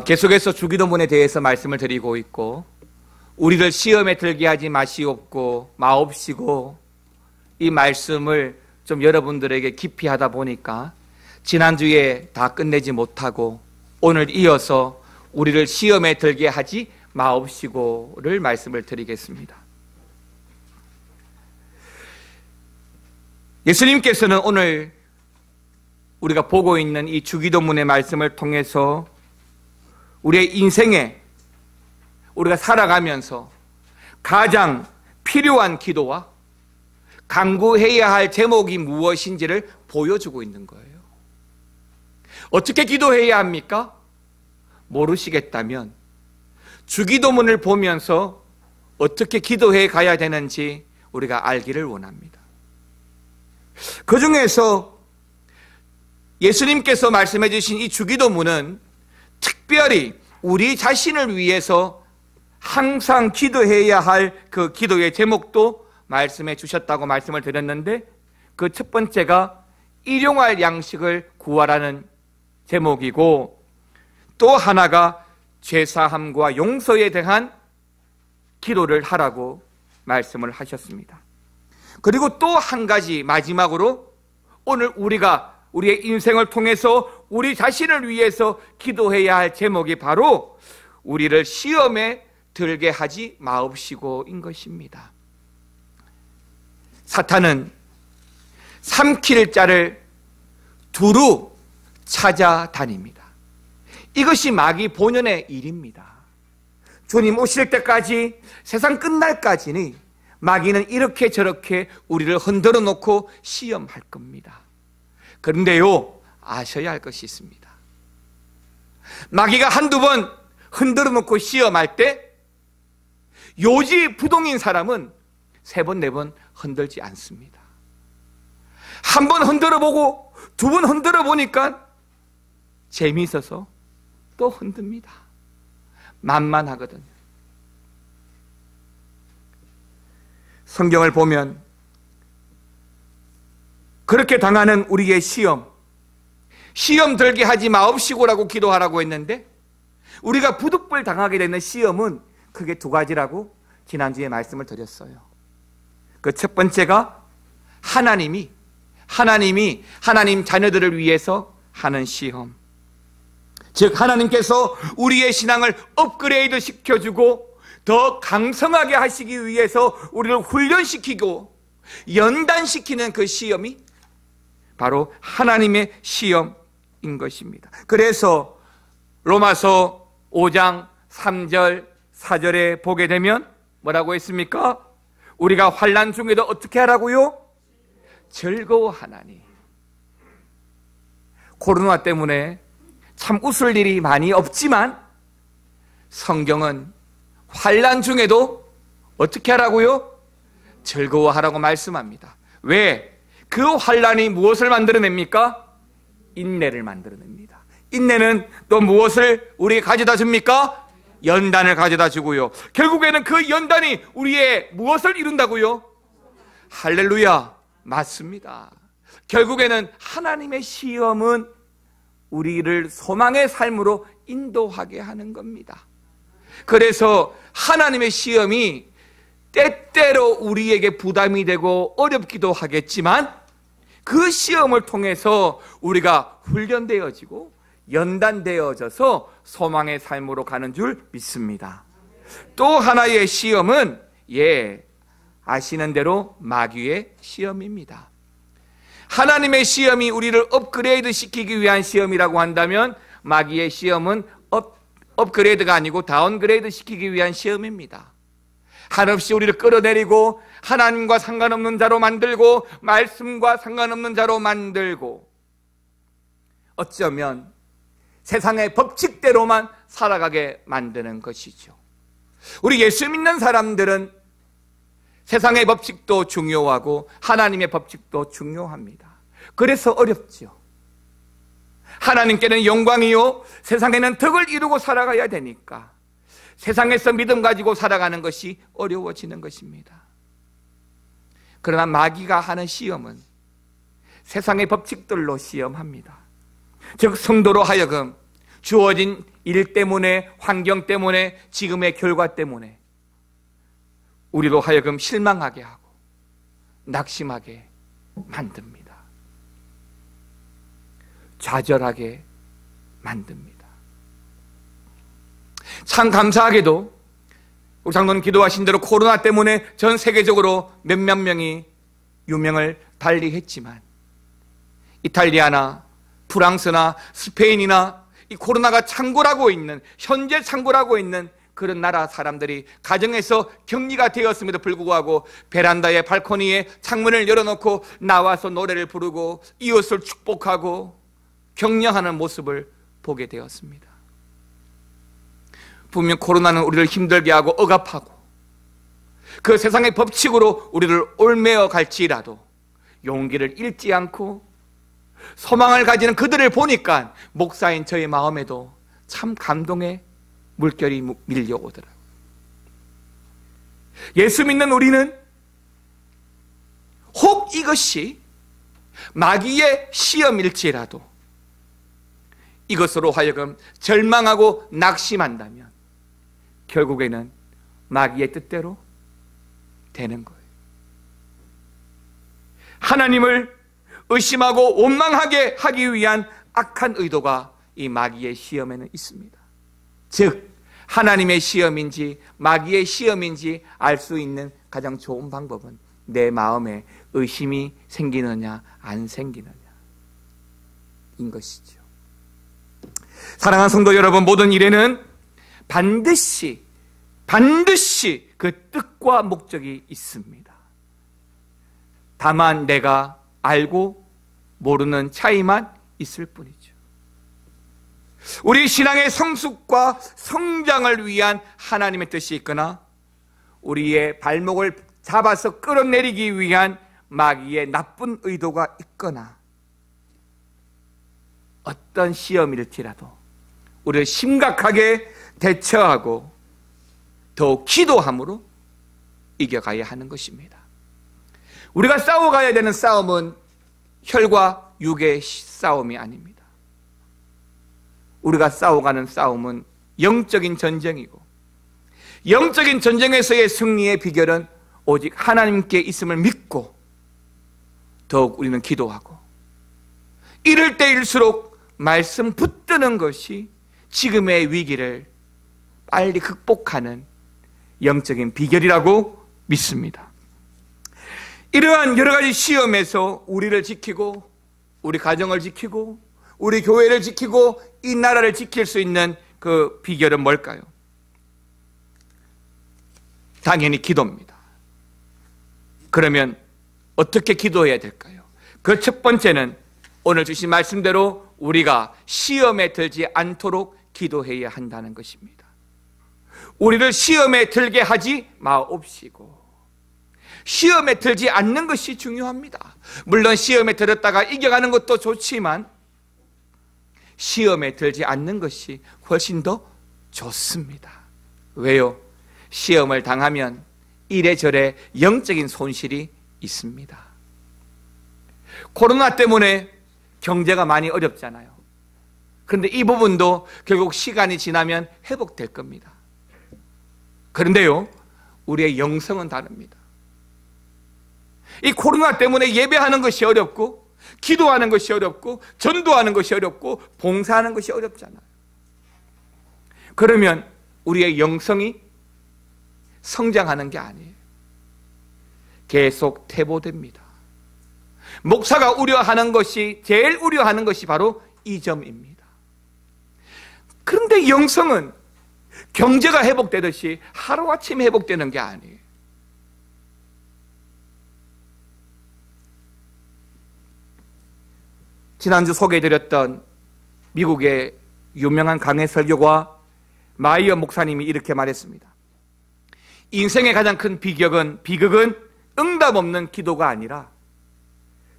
계속해서 주기도문에 대해서 말씀을 드리고 있고, 우리를 시험에 들게 하지 마시옵고 마옵시고, 이 말씀을 좀 여러분들에게 깊이 하다 보니까 지난주에 다 끝내지 못하고 오늘 이어서 우리를 시험에 들게 하지 마옵시고를 말씀을 드리겠습니다. 예수님께서는 오늘 우리가 보고 있는 이 주기도문의 말씀을 통해서 우리의 인생에 우리가 살아가면서 가장 필요한 기도와 간구해야 할 제목이 무엇인지를 보여주고 있는 거예요. 어떻게 기도해야 합니까? 모르시겠다면 주기도문을 보면서 어떻게 기도해 가야 되는지 우리가 알기를 원합니다. 그 중에서 예수님께서 말씀해 주신 이 주기도문은 특별히 우리 자신을 위해서 항상 기도해야 할 그 기도의 제목도 말씀해 주셨다고 말씀을 드렸는데, 그 첫 번째가 일용할 양식을 구하라는 제목이고, 또 하나가 죄사함과 용서에 대한 기도를 하라고 말씀을 하셨습니다. 그리고 또 한 가지 마지막으로 오늘 우리가 우리의 인생을 통해서 우리 자신을 위해서 기도해야 할 제목이 바로 우리를 시험에 들게 하지 마옵시고인 것입니다. 사탄은 삼킬 자를 두루 찾아다닙니다. 이것이 마귀 본연의 일입니다. 주님 오실 때까지, 세상 끝날까지는 마귀는 이렇게 저렇게 우리를 흔들어 놓고 시험할 겁니다. 그런데요, 아셔야 할 것이 있습니다. 마귀가 한두 번 흔들어 놓고 시험할 때 요지부동인 사람은 세 번, 네 번 흔들지 않습니다. 한 번 흔들어 보고 두 번 흔들어 보니까 재미있어서 또 흔듭니다. 만만하거든요. 성경을 보면 그렇게 당하는 우리의 시험 들게 하지 마옵시고라고 기도하라고 했는데, 우리가 부득불 당하게 되는 시험은 크게 두 가지라고 지난주에 말씀을 드렸어요. 그 첫 번째가 하나님 자녀들을 위해서 하는 시험, 즉 하나님께서 우리의 신앙을 업그레이드 시켜주고 더 강성하게 하시기 위해서 우리를 훈련시키고 연단시키는 그 시험이 바로 하나님의 시험인 것입니다. 그래서 로마서 5장 3절 4절에 보게 되면 뭐라고 했습니까? 우리가 환난 중에도 어떻게 하라고요? 즐거워하나니. 코로나 때문에 참 웃을 일이 많이 없지만 성경은 환난 중에도 어떻게 하라고요? 즐거워하라고 말씀합니다. 왜? 그 환난이 무엇을 만들어냅니까? 인내를 만들어냅니다. 인내는 또 무엇을 우리에게 가져다 줍니까? 연단을 가져다 주고요. 결국에는 그 연단이 우리의 무엇을 이룬다고요? 할렐루야, 맞습니다. 결국에는 하나님의 시험은 우리를 소망의 삶으로 인도하게 하는 겁니다. 그래서 하나님의 시험이 때때로 우리에게 부담이 되고 어렵기도 하겠지만, 그 시험을 통해서 우리가 훈련되어지고 연단되어져서 소망의 삶으로 가는 줄 믿습니다. 또 하나의 시험은 아시는 대로 마귀의 시험입니다. 하나님의 시험이 우리를 업그레이드 시키기 위한 시험이라고 한다면, 마귀의 시험은 업그레이드가 아니고 다운그레이드 시키기 위한 시험입니다. 한없이 우리를 끌어내리고 하나님과 상관없는 자로 만들고 말씀과 상관없는 자로 만들고, 어쩌면 세상의 법칙대로만 살아가게 만드는 것이죠. 우리 예수 믿는 사람들은 세상의 법칙도 중요하고 하나님의 법칙도 중요합니다. 그래서 어렵죠. 하나님께는 영광이요, 세상에는 덕을 이루고 살아가야 되니까 세상에서 믿음 가지고 살아가는 것이 어려워지는 것입니다. 그러나 마귀가 하는 시험은 세상의 법칙들로 시험합니다. 즉 성도로 하여금 주어진 일 때문에, 환경 때문에, 지금의 결과 때문에 우리로 하여금 실망하게 하고 낙심하게 만듭니다. 좌절하게 만듭니다. 참 감사하게도 우리 장로님 기도하신 대로 코로나 때문에 전 세계적으로 몇몇 명이 유명을 달리했지만 이탈리아나 프랑스나 스페인이나 이 코로나가 창궐하고 있는, 현재 창궐하고 있는 그런 나라 사람들이 가정에서 격리가 되었음에도 불구하고 베란다에, 발코니에 창문을 열어놓고 나와서 노래를 부르고 이웃을 축복하고 격려하는 모습을 보게 되었습니다. 분명 코로나는 우리를 힘들게 하고 억압하고 그 세상의 법칙으로 우리를 얽매어 갈지라도 용기를 잃지 않고 소망을 가지는 그들을 보니까 목사인 저의 마음에도 참 감동의 물결이 밀려오더라고요. 예수 믿는 우리는 혹 이것이 마귀의 시험일지라도 이것으로 하여금 절망하고 낙심한다면 결국에는 마귀의 뜻대로 되는 거예요. 하나님을 의심하고 원망하게 하기 위한 악한 의도가 이 마귀의 시험에는 있습니다. 즉 하나님의 시험인지 마귀의 시험인지 알 수 있는 가장 좋은 방법은 내 마음에 의심이 생기느냐 안 생기느냐 인 것이죠. 사랑하는 성도 여러분, 모든 일에는 반드시 그 뜻과 목적이 있습니다. 다만 내가 알고 모르는 차이만 있을 뿐이죠. 우리 신앙의 성숙과 성장을 위한 하나님의 뜻이 있거나 우리의 발목을 잡아서 끌어내리기 위한 마귀의 나쁜 의도가 있거나 어떤 시험일지라도 우리를 심각하게 대처하고 더욱 기도함으로 이겨가야 하는 것입니다. 우리가 싸워가야 되는 싸움은 혈과 육의 싸움이 아닙니다. 우리가 싸워가는 싸움은 영적인 전쟁이고 영적인 전쟁에서의 승리의 비결은 오직 하나님께 있음을 믿고 더욱 우리는 기도하고 이럴 때일수록 말씀 붙드는 것이 지금의 위기를 빨리 극복하는 영적인 비결이라고 믿습니다. 이러한 여러 가지 시험에서 우리를 지키고 우리 가정을 지키고 우리 교회를 지키고 이 나라를 지킬 수 있는 그 비결은 뭘까요? 당연히 기도입니다. 그러면 어떻게 기도해야 될까요? 그 첫 번째는 오늘 주신 말씀대로 우리가 시험에 들지 않도록 기도해야 한다는 것입니다. 우리를 시험에 들게 하지 마옵시고 시험에 들지 않는 것이 중요합니다. 물론 시험에 들었다가 이겨가는 것도 좋지만 시험에 들지 않는 것이 훨씬 더 좋습니다. 왜요? 시험을 당하면 이래저래 영적인 손실이 있습니다. 코로나 때문에 경제가 많이 어렵잖아요. 그런데 이 부분도 결국 시간이 지나면 회복될 겁니다. 그런데요, 우리의 영성은 다릅니다. 이 코로나 때문에 예배하는 것이 어렵고 기도하는 것이 어렵고 전도하는 것이 어렵고 봉사하는 것이 어렵잖아요. 그러면 우리의 영성이 성장하는 게 아니에요. 계속 퇴보됩니다. 목사가 우려하는 것이 제일 우려하는 것이 바로 이 점입니다. 그런데 영성은 경제가 회복되듯이 하루아침에 회복되는 게 아니에요. 지난주 소개해드렸던 미국의 유명한 강해 설교가 마이어 목사님이 이렇게 말했습니다. 인생의 가장 큰 비극은 응답 없는 기도가 아니라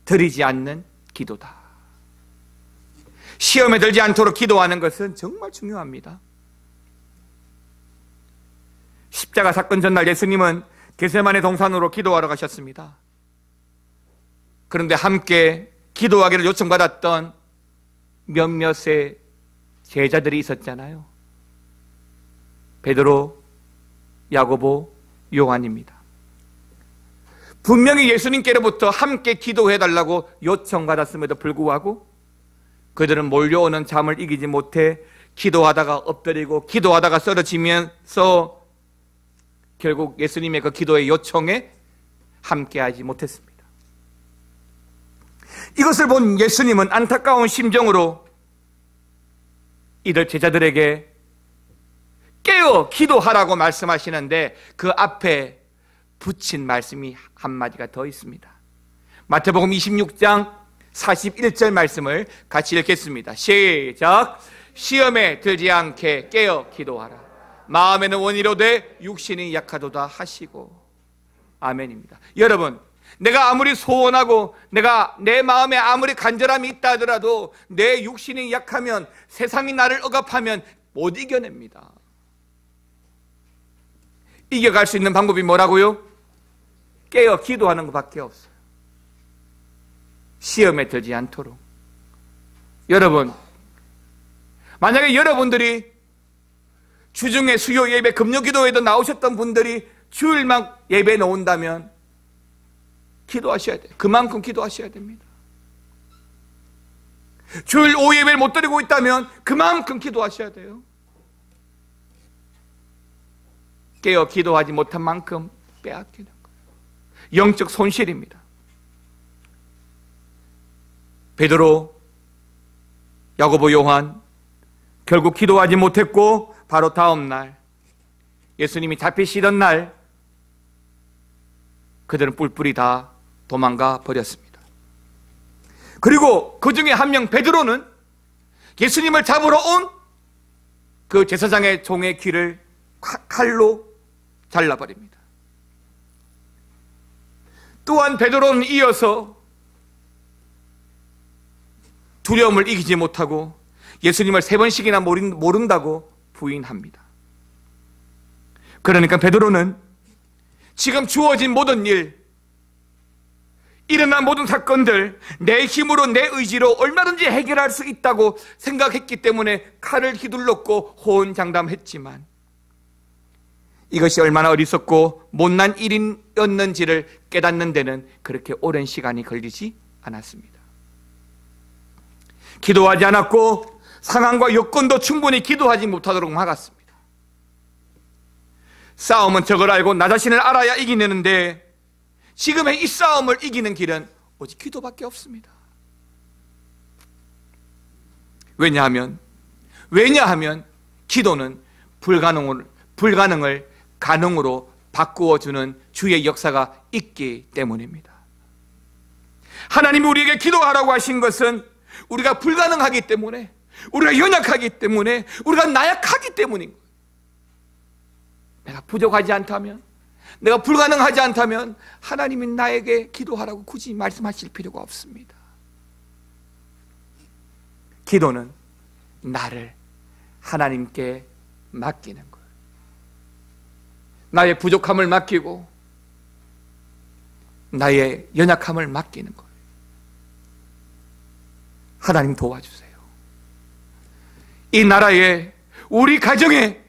드리지 않는 기도다. 시험에 들지 않도록 기도하는 것은 정말 중요합니다. 십자가 사건 전날 예수님은 겟세마네 동산으로 기도하러 가셨습니다. 그런데 함께 기도하기를 요청받았던 몇몇의 제자들이 있었잖아요. 베드로, 야고보, 요한입니다. 분명히 예수님께로부터 함께 기도해달라고 요청받았음에도 불구하고 그들은 몰려오는 잠을 이기지 못해 기도하다가 엎드리고 기도하다가 쓰러지면서 결국 예수님의 그 기도의 요청에 함께하지 못했습니다. 이것을 본 예수님은 안타까운 심정으로 이들 제자들에게 깨어 기도하라고 말씀하시는데 그 앞에 붙인 말씀이 한마디가 더 있습니다. 마태복음 26장 41절 말씀을 같이 읽겠습니다. 시작. 시험에 들지 않게 깨어 기도하라. 마음에는 원이로되 육신이 약하도다 하시고. 아멘입니다. 여러분, 내가 아무리 소원하고 내가 내 마음에 아무리 간절함이 있다 하더라도 내 육신이 약하면, 세상이 나를 억압하면 못 이겨냅니다. 이겨갈 수 있는 방법이 뭐라고요? 깨어 기도하는 것밖에 없어요. 시험에 들지 않도록. 여러분, 만약에 여러분들이 주중에 수요 예배, 금요 기도회도 나오셨던 분들이 주일만 예배에 나온다면 기도하셔야 돼요. 그만큼 기도하셔야 됩니다. 주일 오후 예배를 못 드리고 있다면 그만큼 기도하셔야 돼요. 깨어 기도하지 못한 만큼 빼앗기는 거예요. 영적 손실입니다. 베드로, 야고보, 요한 결국 기도하지 못했고 바로 다음 날 예수님이 잡히시던 날 그들은 뿔뿔이 다 도망가 버렸습니다. 그리고 그 중에 한 명 베드로는 예수님을 잡으러 온 그 제사장의 종의 귀를 칼로 잘라버립니다. 또한 베드로는 이어서 두려움을 이기지 못하고 예수님을 3번씩이나 모른다고 부인합니다. 그러니까 베드로는 지금 주어진 모든 일, 일어난 모든 사건들 내 힘으로 내 의지로 얼마든지 해결할 수 있다고 생각했기 때문에 칼을 휘둘렀고 호언장담했지만 이것이 얼마나 어리석고 못난 일이었는지를 깨닫는 데는 그렇게 오랜 시간이 걸리지 않았습니다. 기도하지 않았고 상황과 여건도 충분히 기도하지 못하도록 막았습니다. 싸움은 적을 알고 나 자신을 알아야 이기는데 지금의 이 싸움을 이기는 길은 오직 기도밖에 없습니다. 왜냐하면 기도는 불가능을 가능으로 바꾸어주는 주의 역사가 있기 때문입니다. 하나님이 우리에게 기도하라고 하신 것은 우리가 불가능하기 때문에, 우리가 연약하기 때문에, 우리가 나약하기 때문인 거예요. 내가 부족하지 않다면, 내가 불가능하지 않다면 하나님이 나에게 기도하라고 굳이 말씀하실 필요가 없습니다. 기도는 나를 하나님께 맡기는 거예요. 나의 부족함을 맡기고 나의 연약함을 맡기는 거예요. 하나님 도와주세요. 이 나라에, 우리 가정에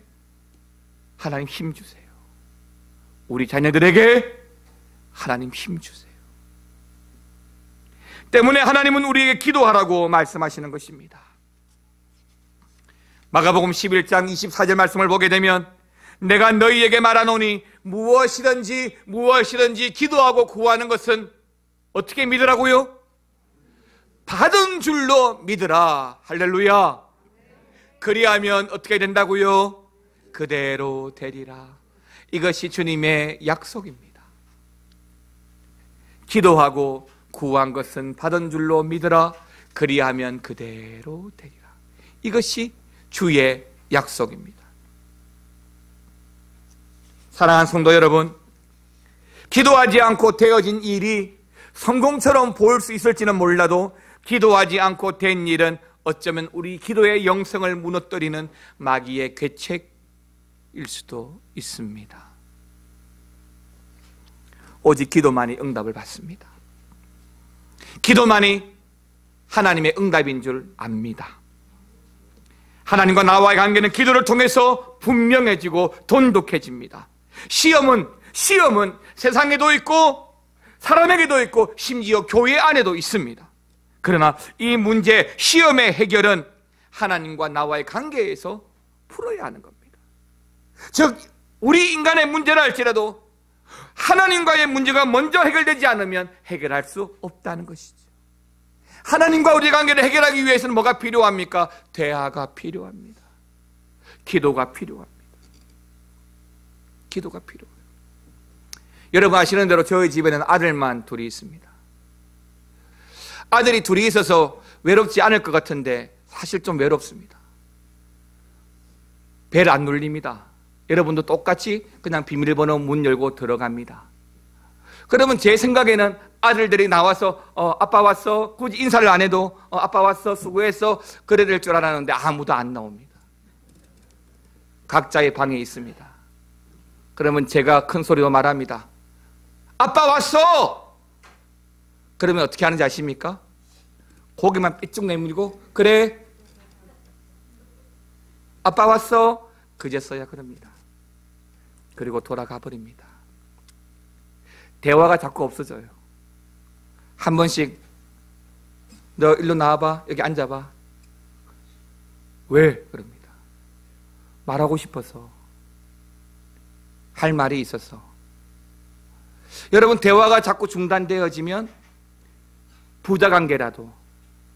하나님 힘 주세요. 우리 자녀들에게 하나님 힘 주세요. 때문에 하나님은 우리에게 기도하라고 말씀하시는 것입니다. 마가복음 11장 24절 말씀을 보게 되면 내가 너희에게 말하노니 무엇이든지 기도하고 구하는 것은 어떻게 믿으라고요? 받은 줄로 믿으라. 할렐루야. 그리하면 어떻게 된다고요? 그대로 되리라. 이것이 주님의 약속입니다. 기도하고 구한 것은 받은 줄로 믿으라. 그리하면 그대로 되리라. 이것이 주의 약속입니다. 사랑하는 성도 여러분, 기도하지 않고 되어진 일이 성공처럼 보일 수 있을지는 몰라도 기도하지 않고 된 일은 어쩌면 우리 기도의 영성을 무너뜨리는 마귀의 괴책일 수도 있습니다. 오직 기도만이 응답을 받습니다. 기도만이 하나님의 응답인 줄 압니다. 하나님과 나와의 관계는 기도를 통해서 분명해지고 돈독해집니다. 시험은 세상에도 있고 사람에게도 있고 심지어 교회 안에도 있습니다. 그러나 이 문제, 시험의 해결은 하나님과 나와의 관계에서 풀어야 하는 겁니다. 즉 우리 인간의 문제라 할지라도 하나님과의 문제가 먼저 해결되지 않으면 해결할 수 없다는 것이죠. 하나님과 우리의 관계를 해결하기 위해서는 뭐가 필요합니까? 대화가 필요합니다. 기도가 필요합니다. 기도가 필요해요. 여러분 아시는 대로 저희 집에는 아들만 둘이 있습니다. 아들이 둘이 있어서 외롭지 않을 것 같은데 사실 좀 외롭습니다. 벨 안 눌립니다. 여러분도 똑같이 그냥 비밀번호 문 열고 들어갑니다. 그러면 제 생각에는 아들들이 나와서 아빠 왔어, 굳이 인사를 안 해도 아빠 왔어, 수고했어, 그래야 될 줄 알았는데 아무도 안 나옵니다. 각자의 방에 있습니다. 그러면 제가 큰 소리로 말합니다. 아빠 왔어! 그러면 어떻게 하는지 아십니까? 고개만 삐쭉 내밀고 그래 아빠 왔어? 그제서야 그럽니다. 그리고 돌아가 버립니다. 대화가 자꾸 없어져요. 한 번씩 너 일로 나와봐, 여기 앉아봐. 왜? 그럽니다. 말하고 싶어서, 할 말이 있어서. 여러분 대화가 자꾸 중단되어지면 부자관계라도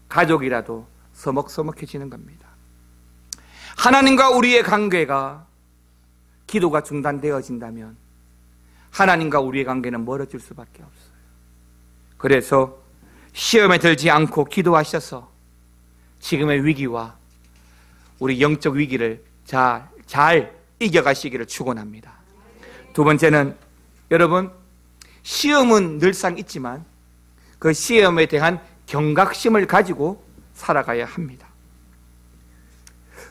가족이라도 서먹서먹해지는 겁니다. 하나님과 우리의 관계가, 기도가 중단되어진다면 하나님과 우리의 관계는 멀어질 수밖에 없어요. 그래서 시험에 들지 않고 기도하셔서 지금의 위기와 우리 영적 위기를 잘 이겨가시기를 축원합니다. 두 번째는 여러분, 시험은 늘상 있지만 그 시험에 대한 경각심을 가지고 살아가야 합니다.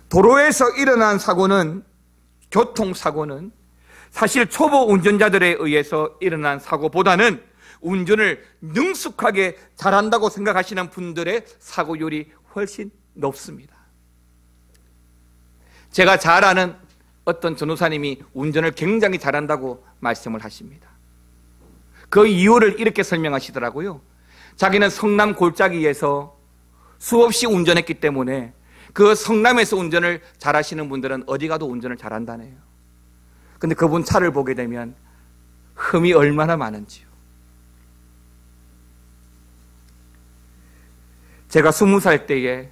도로에서 일어난 사고는, 교통사고는 사실 초보 운전자들에 의해서 일어난 사고보다는 운전을 능숙하게 잘한다고 생각하시는 분들의 사고율이 훨씬 높습니다. 제가 잘 아는 어떤 전도사님이 운전을 굉장히 잘한다고 말씀을 하십니다. 그 이유를 이렇게 설명하시더라고요. 자기는 성남 골짜기에서 수없이 운전했기 때문에 그 성남에서 운전을 잘하시는 분들은 어디 가도 운전을 잘한다네요. 근데 그분 차를 보게 되면 흠이 얼마나 많은지요. 제가 20살 때에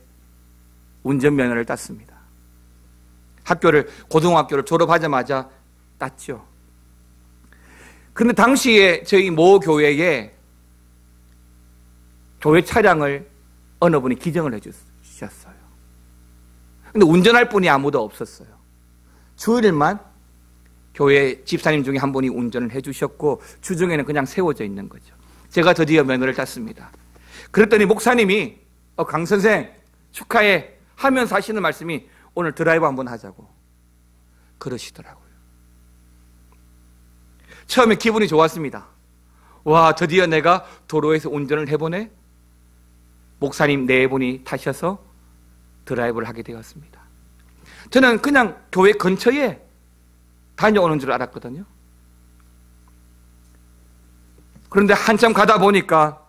운전면허를 땄습니다. 고등학교를 졸업하자마자 땄죠. 근데 당시에 저희 모 교회에 교회 차량을 어느 분이 기증을 해주셨어요. 근데 운전할 분이 아무도 없었어요. 주일만 교회 집사님 중에 한 분이 운전을 해주셨고 주중에는 그냥 세워져 있는 거죠. 제가 드디어 면허를 땄습니다. 그랬더니 목사님이 강 선생 축하해 하면서 하시는 말씀이 오늘 드라이브 한번 하자고 그러시더라고요. 처음에 기분이 좋았습니다. 와, 드디어 내가 도로에서 운전을 해보네. 목사님 네 분이 타셔서 드라이브를 하게 되었습니다. 저는 그냥 교회 근처에 다녀오는 줄 알았거든요. 그런데 한참 가다 보니까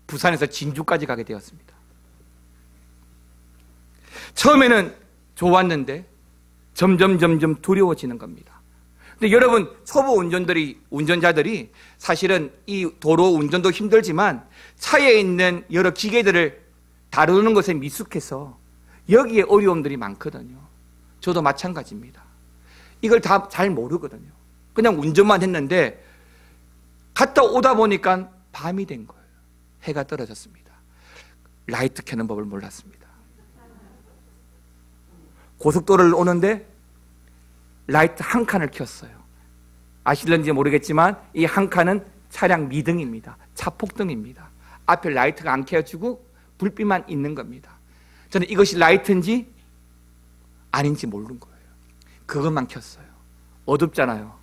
부산에서 진주까지 가게 되었습니다. 처음에는 좋았는데 점점 두려워지는 겁니다. 근데 여러분, 초보 운전자들이 사실은 이 도로 운전도 힘들지만 차에 있는 여러 기계들을 다루는 것에 미숙해서 여기에 어려움들이 많거든요. 저도 마찬가지입니다. 이걸 다 잘 모르거든요. 그냥 운전만 했는데 갔다 오다 보니까 밤이 된 거예요. 해가 떨어졌습니다. 라이트 켜는 법을 몰랐습니다. 고속도로를 오는데 라이트 한 칸을 켰어요. 아실런지 모르겠지만 이 한 칸은 차량 미등입니다. 차폭등입니다. 앞에 라이트가 안 켜지고 불빛만 있는 겁니다. 저는 이것이 라이트인지 아닌지 모르는 거예요. 그것만 켰어요. 어둡잖아요.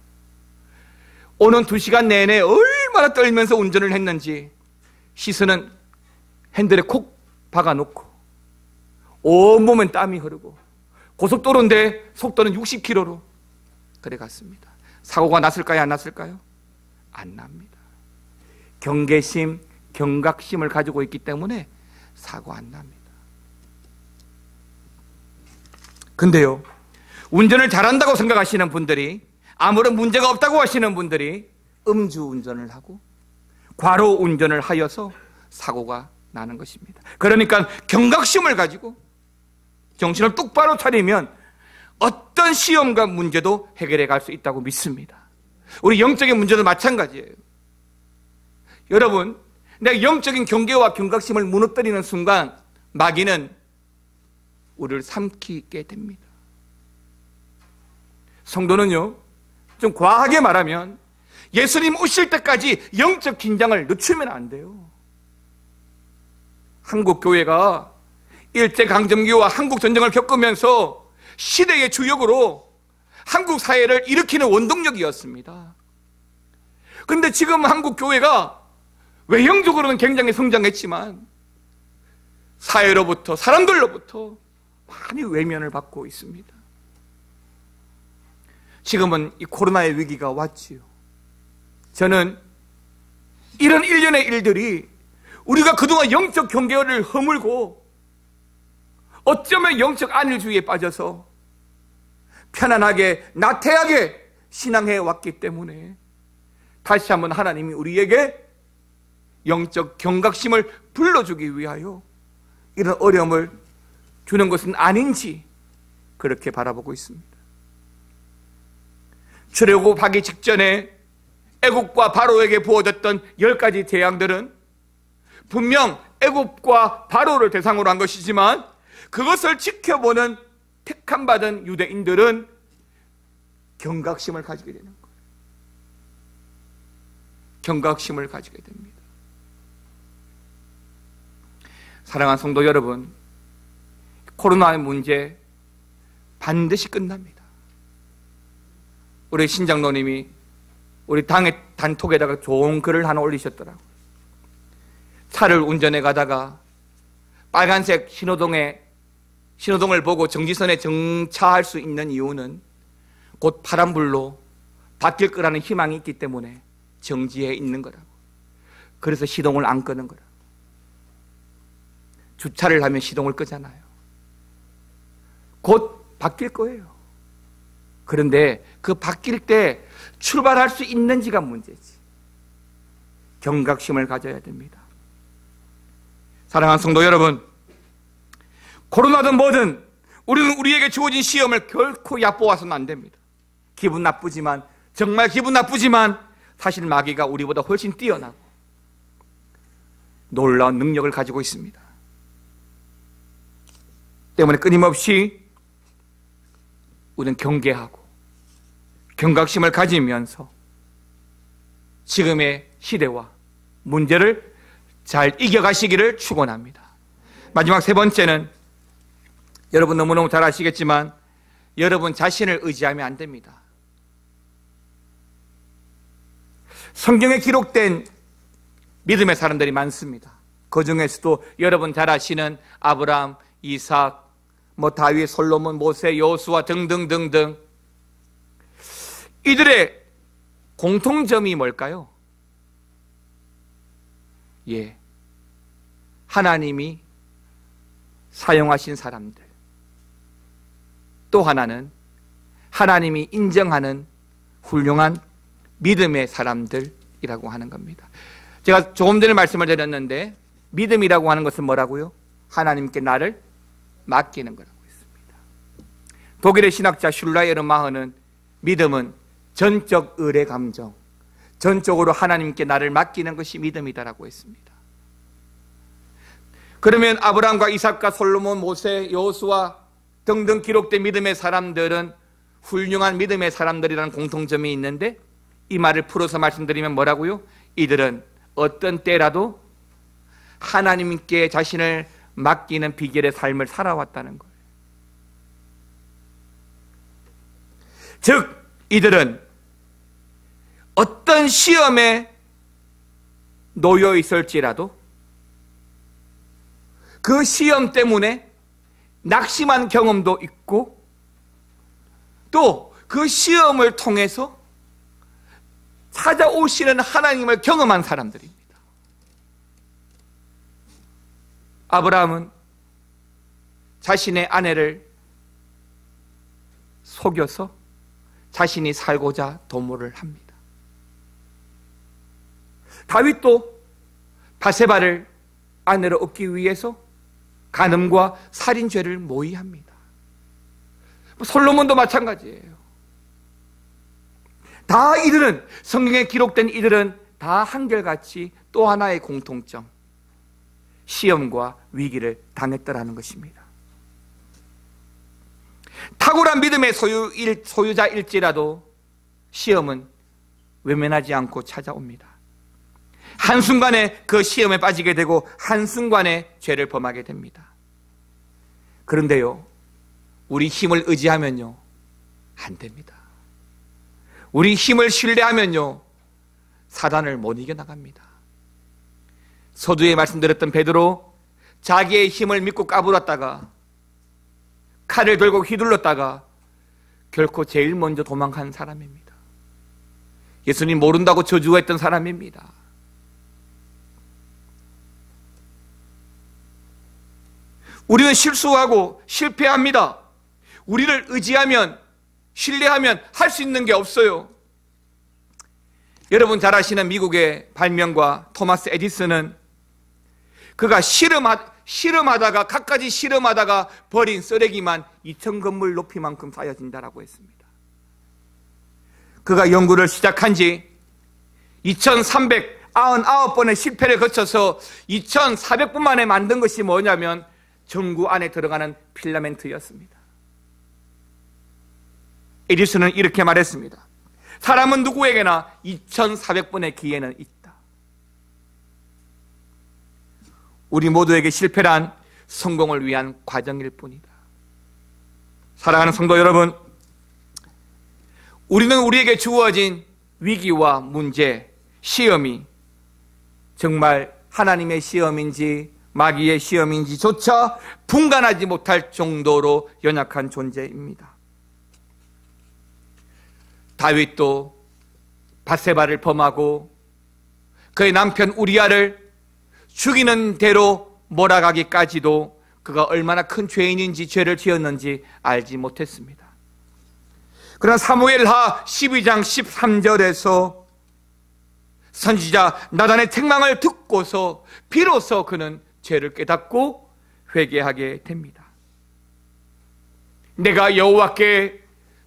오는 2시간 내내 얼마나 떨면서 운전을 했는지 시선은 핸들에 콕 박아놓고 온몸엔 땀이 흐르고 고속도로인데 속도는 60km로 그래 갔습니다. 사고가 났을까요? 안 났을까요? 안 납니다. 경계심, 경각심을 가지고 있기 때문에 사고 안 납니다. 근데요, 운전을 잘한다고 생각하시는 분들이, 아무런 문제가 없다고 하시는 분들이 음주운전을 하고 과로 운전을 하여서 사고가 나는 것입니다. 그러니까 경각심을 가지고 정신을 똑바로 차리면 어떤 시험과 문제도 해결해 갈 수 있다고 믿습니다. 우리 영적인 문제도 마찬가지예요. 여러분, 내가 영적인 경계와 경각심을 무너뜨리는 순간 마귀는 우리를 삼키게 됩니다. 성도는요, 좀 과하게 말하면 예수님 오실 때까지 영적 긴장을 늦추면 안 돼요. 한국 교회가 일제강점기와 한국전쟁을 겪으면서 시대의 주역으로 한국 사회를 일으키는 원동력이었습니다. 그런데 지금 한국 교회가 외형적으로는 굉장히 성장했지만 사회로부터, 사람들로부터 많이 외면을 받고 있습니다. 지금은 이 코로나의 위기가 왔지요. 저는 이런 일련의 일들이 우리가 그동안 영적 경계를 허물고 어쩌면 영적 안일주의에 빠져서 편안하게 나태하게 신앙해 왔기 때문에 다시 한번 하나님이 우리에게 영적 경각심을 불러주기 위하여 이런 어려움을 주는 것은 아닌지 그렇게 바라보고 있습니다. 출애굽하기 직전에 애굽과 바로에게 부어졌던 10가지 재앙들은 분명 애굽과 바로를 대상으로 한 것이지만 그것을 지켜보는 택함받은 유대인들은 경각심을 가지게 되는 거예요. 경각심을 가지게 됩니다. 사랑하는 성도 여러분, 코로나의 문제 반드시 끝납니다. 우리 신장로님이 우리 당의 단톡에다가 좋은 글을 하나 올리셨더라고요. 차를 운전해 가다가 빨간색 신호등을 보고 정지선에 정차할 수 있는 이유는 곧 파란불로 바뀔 거라는 희망이 있기 때문에 정지해 있는 거라고. 그래서 시동을 안 끄는 거라고. 주차를 하면 시동을 끄잖아요. 곧 바뀔 거예요. 그런데 그 바뀔 때 출발할 수 있는지가 문제지. 경각심을 가져야 됩니다. 사랑하는 성도 여러분, 코로나든 뭐든 우리는 우리에게 주어진 시험을 결코 얕보아서는 안 됩니다. 기분 나쁘지만, 정말 기분 나쁘지만 사실 마귀가 우리보다 훨씬 뛰어나고 놀라운 능력을 가지고 있습니다. 때문에 끊임없이 우리는 경계하고 경각심을 가지면서 지금의 시대와 문제를 잘 이겨가시기를 축원합니다. 마지막 세 번째는 여러분 너무너무 잘 아시겠지만 여러분 자신을 의지하면 안 됩니다. 성경에 기록된 믿음의 사람들이 많습니다. 그 중에서도 여러분 잘 아시는 아브라함, 이삭, 다윗, 솔로몬, 모세, 여호수아 등등등등, 이들의 공통점이 뭘까요? 하나님이 사용하신 사람들, 또 하나는 하나님이 인정하는 훌륭한 믿음의 사람들이라고 하는 겁니다. 제가 조금 전에 말씀을 드렸는데 믿음이라고 하는 것은 뭐라고요? 하나님께 나를 맡기는 거라고 했습니다. 독일의 신학자 슐라이에르마흐는 믿음은 전적 의뢰 감정, 전적으로 하나님께 나를 맡기는 것이 믿음이다라고 했습니다. 그러면 아브라함과 이삭과 솔로몬, 모세, 여호수아 등등 기록된 믿음의 사람들은 훌륭한 믿음의 사람들이라는 공통점이 있는데 이 말을 풀어서 말씀드리면 뭐라고요? 이들은 어떤 때라도 하나님께 자신을 맡기는 비결의 삶을 살아왔다는 거예요. 즉 이들은 어떤 시험에 놓여 있을지라도 그 시험 때문에 낙심한 경험도 있고 또 그 시험을 통해서 찾아오시는 하나님을 경험한 사람들입니다. 아브라함은 자신의 아내를 속여서 자신이 살고자 도모를 합니다. 다윗도 바세바를 아내로 얻기 위해서 간음과 살인죄를 모의합니다. 솔로몬도 마찬가지예요. 다 이들은, 성경에 기록된 이들은 다 한결같이 또 하나의 공통점, 시험과 위기를 당했더라는 것입니다. 탁월한 믿음의 소유자일지라도 시험은 외면하지 않고 찾아옵니다. 한순간에 그 시험에 빠지게 되고 한순간에 죄를 범하게 됩니다. 그런데요, 우리 힘을 의지하면요, 안 됩니다. 우리 힘을 신뢰하면요, 사단을 못 이겨나갑니다. 서두에 말씀드렸던 베드로, 자기의 힘을 믿고 까불었다가 칼을 들고 휘둘렀다가 결코 제일 먼저 도망간 사람입니다. 예수님 모른다고 저주했던 사람입니다. 우리는 실수하고 실패합니다. 우리를 의지하면, 신뢰하면 할 수 있는 게 없어요. 여러분 잘 아시는 미국의 발명가 토마스 에디슨은 그가 실험하다가 갖가지 실험하다가 버린 쓰레기만 2,000 건물 높이만큼 쌓여진다라고 했습니다. 그가 연구를 시작한 지 2,399번의 실패를 거쳐서 2,400분 만에 만든 것이 뭐냐면 전구 안에 들어가는 필라멘트였습니다. 에디슨은 이렇게 말했습니다. 사람은 누구에게나 2,400번의 기회는 있다. 우리 모두에게 실패란 성공을 위한 과정일 뿐이다. 사랑하는 성도 여러분, 우리는 우리에게 주어진 위기와 문제, 시험이 정말 하나님의 시험인지 마귀의 시험인지조차 분간하지 못할 정도로 연약한 존재입니다. 다윗도 바세바를 범하고 그의 남편 우리아를 죽이는 대로 몰아가기까지도 그가 얼마나 큰 죄인인지 죄를 지었는지 알지 못했습니다. 그러나 사무엘하 12장 13절에서 선지자 나단의 책망을 듣고서 비로소 그는 죄를 깨닫고 회개하게 됩니다. 내가 여호와께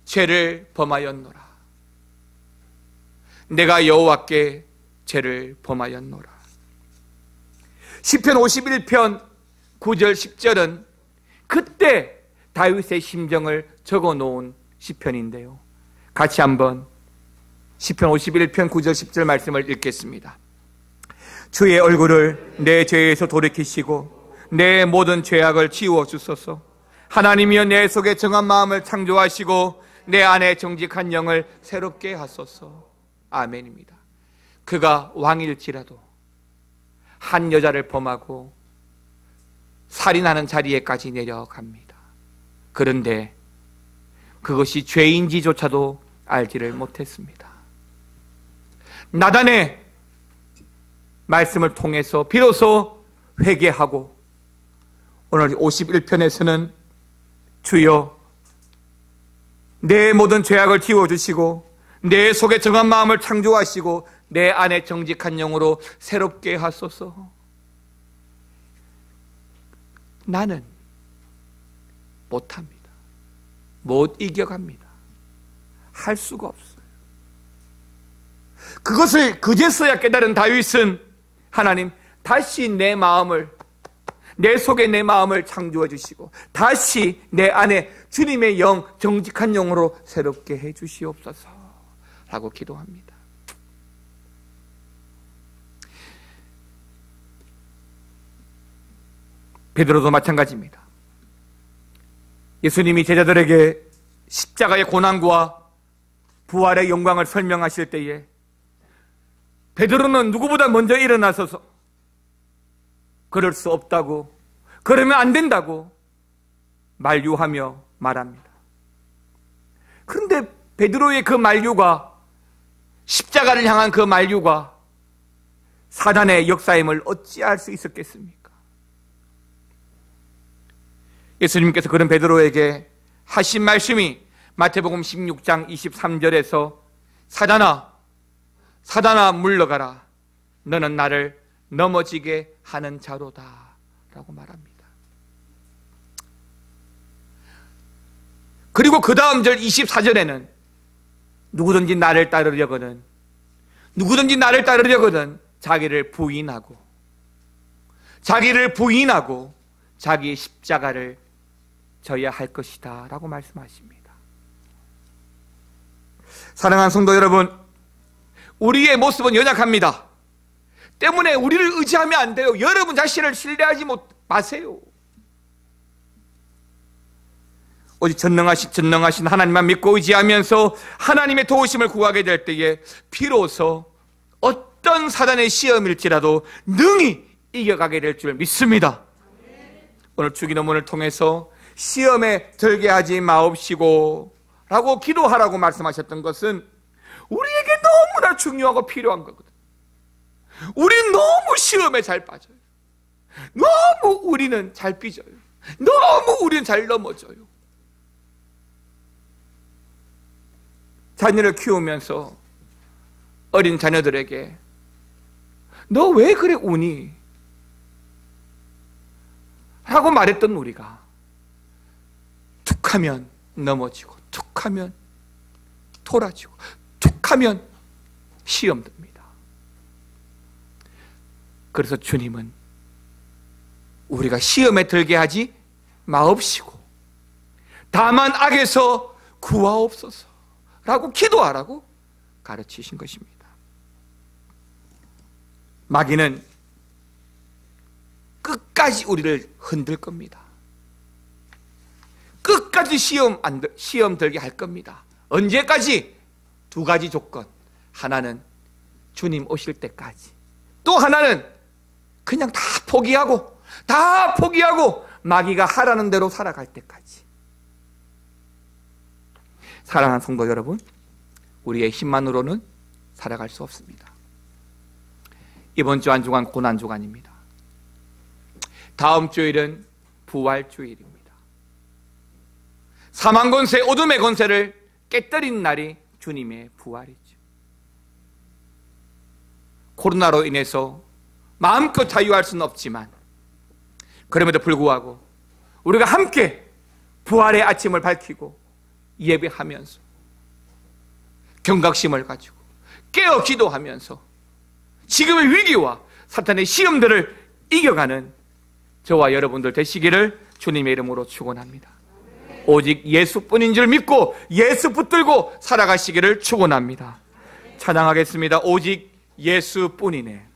죄를 범하였노라. 내가 여호와께 죄를 범하였노라. 시편 51편 9절 10절은 그때 다윗의 심정을 적어놓은 시편인데요, 같이 한번 시편 51편 9절 10절 말씀을 읽겠습니다. 주의 얼굴을 내 죄에서 돌이키시고 내 모든 죄악을 지워주소서. 하나님이여 내 속에 정한 마음을 창조하시고 내 안에 정직한 영을 새롭게 하소서. 아멘입니다. 그가 왕일지라도 한 여자를 범하고 살인하는 자리에까지 내려갑니다. 그런데 그것이 죄인지조차도 알지를 못했습니다. 나단의 말씀을 통해서 비로소 회개하고 오늘 51편에서는 주여 내 모든 죄악을 지워주시고 내 속에 정한 마음을 창조하시고 내 안에 정직한 영으로 새롭게 하소서. 나는 못합니다. 못 이겨갑니다. 할 수가 없어요. 그것을 그제서야 깨달은 다윗은 하나님 다시 내 마음을, 내 속에 내 마음을 창조해 주시고 다시 내 안에 주님의 영, 정직한 영으로 새롭게 해 주시옵소서 라고 기도합니다. 베드로도 마찬가지입니다. 예수님이 제자들에게 십자가의 고난과 부활의 영광을 설명하실 때에 베드로는 누구보다 먼저 일어나서서 그럴 수 없다고, 그러면 안 된다고 만류하며 말합니다. 그런데 베드로의 그 만류가, 십자가를 향한 그 만류가 사단의 역사임을 어찌할 수 있었겠습니까? 예수님께서 그런 베드로에게 하신 말씀이 마태복음 16장 23절에서 사단아 물러가라, 너는 나를 넘어지게 하는 자로다 라고 말합니다. 그리고 그 다음 절 24절에는 누구든지 나를 따르려거든 자기를 부인하고 자기의 십자가를 져야 할 것이다 라고 말씀하십니다. 사랑하는 성도 여러분, 우리의 모습은 연약합니다. 때문에 우리를 의지하면 안 돼요. 여러분 자신을 신뢰하지 마세요. 오직 전능하신 하나님만 믿고 의지하면서 하나님의 도우심을 구하게 될 때에 비로소 어떤 사단의 시험일지라도 능히 이겨가게 될 줄 믿습니다. 오늘 주기도문을 통해서 시험에 들게 하지 마옵시고 라고 기도하라고 말씀하셨던 것은 우리에게 너무나 중요하고 필요한 거거든요. 우리는 너무 시험에 잘 빠져요. 너무 우리는 잘 삐져요. 너무 우리는 잘 넘어져요. 자녀를 키우면서 어린 자녀들에게 너 왜 그래 우니? 라고 말했던 우리가 툭하면 넘어지고 툭하면 토라지고 툭하면 시험 듭니다. 그래서 주님은 우리가 시험에 들게 하지 마옵시고 다만 악에서 구하옵소서 라고 기도하라고 가르치신 것입니다. 마귀는 끝까지 우리를 흔들 겁니다. 끝까지 시험 들게 할 겁니다. 언제까지? 두 가지 조건. 하나는 주님 오실 때까지, 또 하나는 그냥 다 포기하고 마귀가 하라는 대로 살아갈 때까지. 사랑하는 성도 여러분, 우리의 힘만으로는 살아갈 수 없습니다. 이번 주 한 주간 고난 주간입니다. 다음 주일은 부활 주일입니다. 사망 권세, 어둠의 권세를 깨뜨린 날이 주님의 부활이죠. 코로나로 인해서 마음껏 자유할 수는 없지만 그럼에도 불구하고 우리가 함께 부활의 아침을 밝히고 예배하면서 경각심을 가지고 깨어 기도하면서 지금의 위기와 사탄의 시험들을 이겨가는 저와 여러분들 되시기를 주님의 이름으로 축원합니다. 오직 예수뿐인 줄 믿고 예수 붙들고 살아가시기를 축원합니다. 찬양하겠습니다. 오직 예수뿐이네.